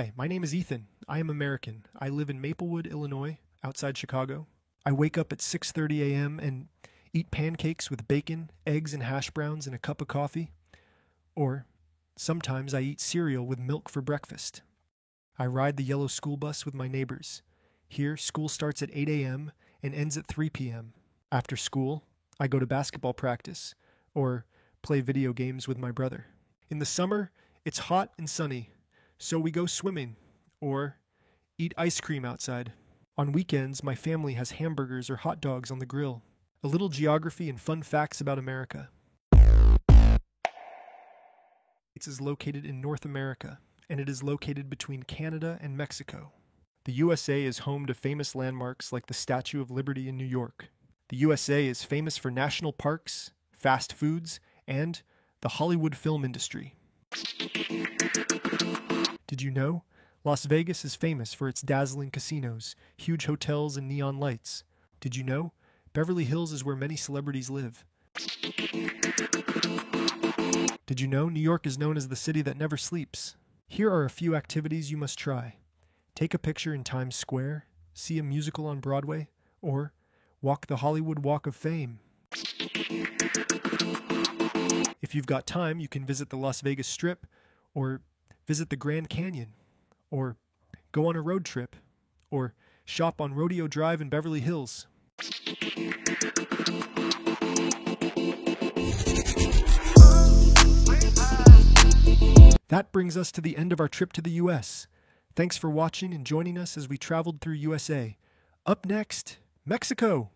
Hi, my name is Ethan. I am American. I live in Maplewood, Illinois, outside Chicago. I wake up at 6:30 a.m. and eat pancakes with bacon, eggs, and hash browns and a cup of coffee. Or sometimes I eat cereal with milk for breakfast. I ride the yellow school bus with my neighbors. Here, school starts at 8 a.m. and ends at 3 p.m. After school, I go to basketball practice or play video games with my brother. In the summer, it's hot and sunny, so we go swimming or eat ice cream outside. On weekends, my family has hamburgers or hot dogs on the grill. A little geography and fun facts about America. It is located in North America, and it is located between Canada and Mexico. The USA is home to famous landmarks like the Statue of Liberty in New York. The USA is famous for national parks, fast foods, and the Hollywood film industry. Did you know? Las Vegas is famous for its dazzling casinos, huge hotels, and neon lights. Did you know? Beverly Hills is where many celebrities live. Did you know New York is known as the city that never sleeps? Here are a few activities you must try. Take a picture in Times Square, see a musical on Broadway, or walk the Hollywood Walk of Fame. If you've got time, you can visit the Las Vegas Strip, or visit the Grand Canyon, or go on a road trip, or shop on Rodeo Drive in Beverly Hills. That brings us to the end of our trip to the U.S. Thanks for watching and joining us as we traveled through USA. Up next, Mexico!